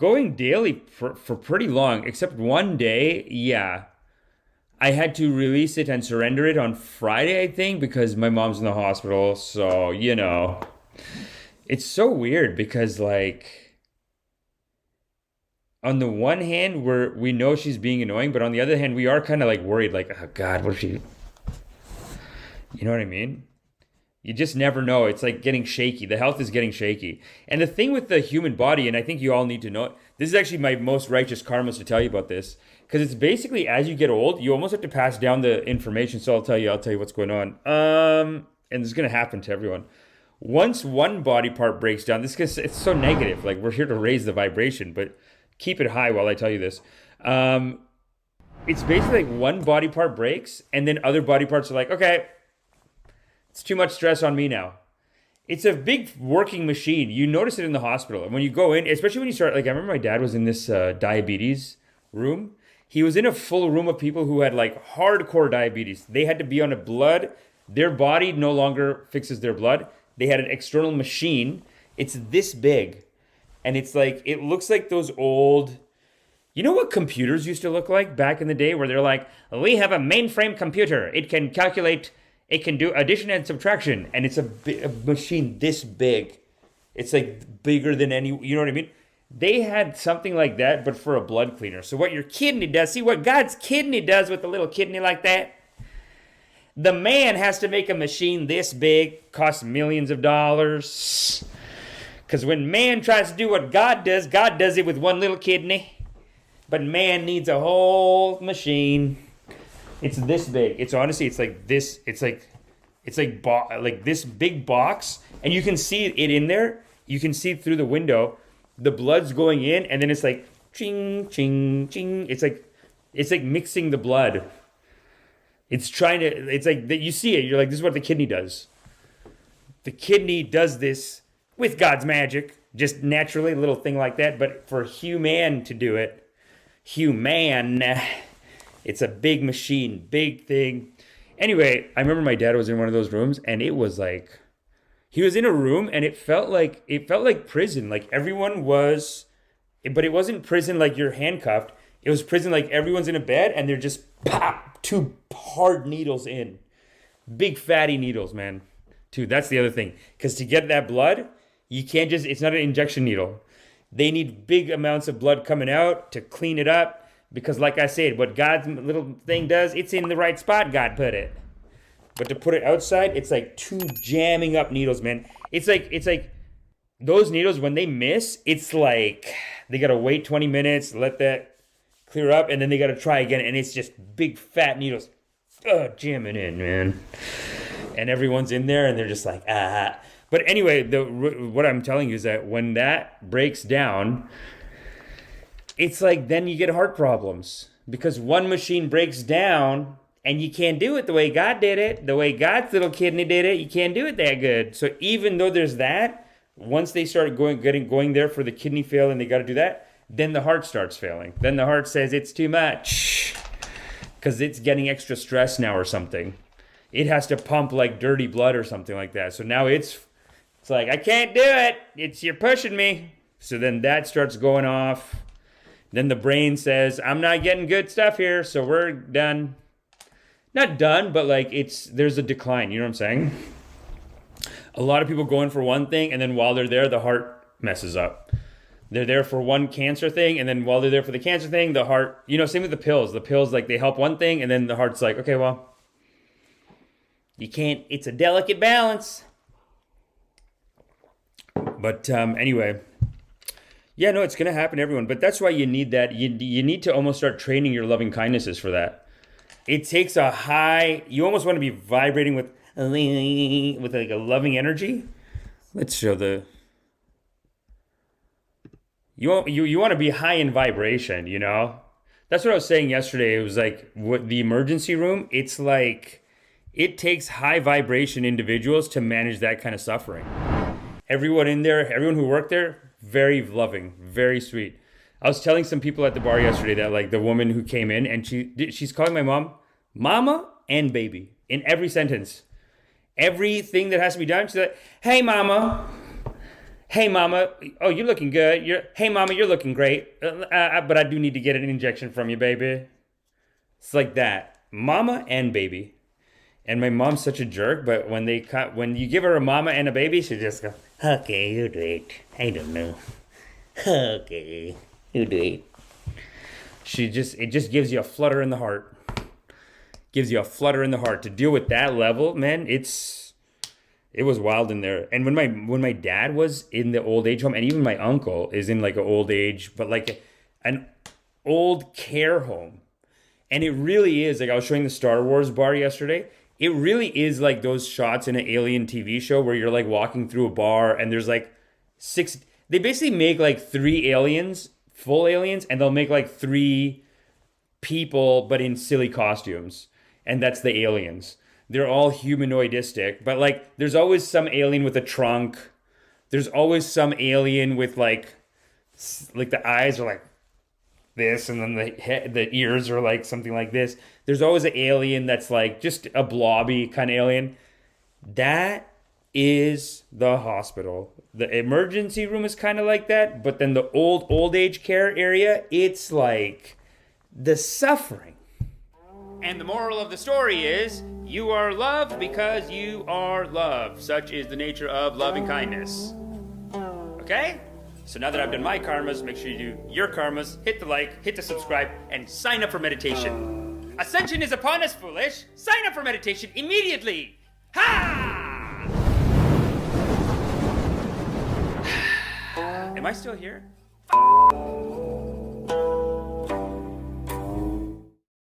going daily for pretty long, except one day, yeah. I had to release it and surrender it on Friday, I think, because my mom's in the hospital. So, it's so weird because, like, on the one hand, we know she's being annoying, but on the other hand, we are kind of like worried, like, oh God, what if she, you know what I mean? You just never know. It's like getting shaky. The health is getting shaky. And the thing with the human body, and I think you all need to know, this is actually my most righteous karmas to tell you about this, because it's basically as you get old, you almost have to pass down the information. So I'll tell you what's going on. And this is going to happen to everyone. Once one body part breaks down, it's so negative. Like, we're here to raise the vibration, but keep it high while I tell you this. It's basically like one body part breaks, and then other body parts are like, okay, it's too much stress on me now. It's a big working machine. You notice it in the hospital. And when you go in, especially when you start, like, I remember my dad was in this diabetes room. He was in a full room of people who had like hardcore diabetes. They had to be on a blood. Their body no longer fixes their blood. They had an external machine. It's this big. And it's like, it looks like those old, you know what computers used to look like back in the day, where they're like, we have a mainframe computer. It can calculate, it can do addition and subtraction, and it's a machine this big. It's like bigger than any, you know what I mean? They had something like that, but for a blood cleaner. So what your kidney does, see what God's kidney does with a little kidney like that? The man has to make a machine this big, costs millions of dollars. Because when man tries to do what God does it with one little kidney. But man needs a whole machine. It's this big. It's honestly, it's like this. It's like this big box, and you can see it in there. You can see through the window. The blood's going in, and then it's like ching, ching, ching. It's like mixing the blood. It's like you see it. You're like, this is what the kidney does. The kidney does this with God's magic, just naturally, a little thing like that. But for human to do it, it's a big machine, big thing. Anyway, I remember my dad was in one of those rooms, and it was like, he was in a room, and it felt like prison. Like everyone was, but it wasn't prison like you're handcuffed. It was prison like everyone's in a bed, and they're just pop, two hard needles in. Big fatty needles, man. Dude, that's the other thing. Because to get that blood, you can't just, it's not an injection needle. They need big amounts of blood coming out to clean it up. Because like I said, what God's little thing does, it's in the right spot God put it. But to put it outside, it's like two jamming up needles, man. It's like those needles, when they miss, it's like they got to wait 20 minutes, let that clear up, and then they got to try again. And it's just big fat needles jamming in, man. And everyone's in there, and they're just like, ah. But anyway, what I'm telling you is that when that breaks down, it's like then you get heart problems. Because one machine breaks down, and you can't do it the way God did it. The way God's little kidney did it, you can't do it that good. So even though there's that, once they start going there for the kidney fail and they got to do that, then the heart starts failing. Then the heart says it's too much because it's getting extra stress now or something. It has to pump like dirty blood or something like that. So now it's like, I can't do it. You're pushing me. So then that starts going off. Then the brain says, I'm not getting good stuff here, so we're done. Not done, but like there's a decline. You know what I'm saying? A lot of people go in for one thing, and then while they're there, the heart messes up. They're there for one cancer thing, and then while they're there for the cancer thing, the heart, same with the pills. The pills, like, they help one thing, and then the heart's like, okay, well, you can't, it's a delicate balance. But anyway, yeah, no, it's going to happen to everyone. But that's why you need that. You need to almost start training your loving kindnesses for that. It takes a high, you almost want to be vibrating with like a loving energy. Let's show the, you want to be high in vibration, That's what I was saying yesterday. It was like what the emergency room, it's like, it takes high vibration individuals to manage that kind of suffering. Everyone in there, everyone who worked there, very loving, very sweet. I was telling some people at the bar yesterday that like the woman who came in and she's calling my mom, mama and baby in every sentence. Everything that has to be done, she's like, hey mama, Hey mama, oh you're looking good. Hey mama, you're looking great. But I do need to get an injection from you, baby. It's like that, mama and baby. And my mom's such a jerk, but when you give her a mama and a baby, she just goes, okay, you do it. I don't know. Okay, you do it. It just gives you a flutter in the heart. Gives you a flutter in the heart to deal with that level, man. It was wild in there. And when my dad was in the old age home, and even my uncle is in like an old age, but like an old care home. And it really is, like I was showing the Star Wars bar yesterday. It really is like those shots in an alien TV show where you're like walking through a bar and there's like they basically make like 3 aliens, full aliens, and they'll make like 3 people, but in silly costumes. And that's the aliens. They're all humanoidistic, but like there's always some alien with a trunk. There's always some alien with like the eyes are like this, and then the ears are like something like this. There's always an alien that's like just a blobby kind of alien. That is the hospital. The emergency room is kind of like that, but then the old age care area, it's like the suffering. And the moral of the story is, you are loved because you are loved. Such is the nature of loving kindness. Okay? So now that I've done my karmas, make sure you do your karmas, hit the like, hit the subscribe, and sign up for meditation. Ascension is upon us, foolish. Sign up for meditation immediately. Ha! Am I still here?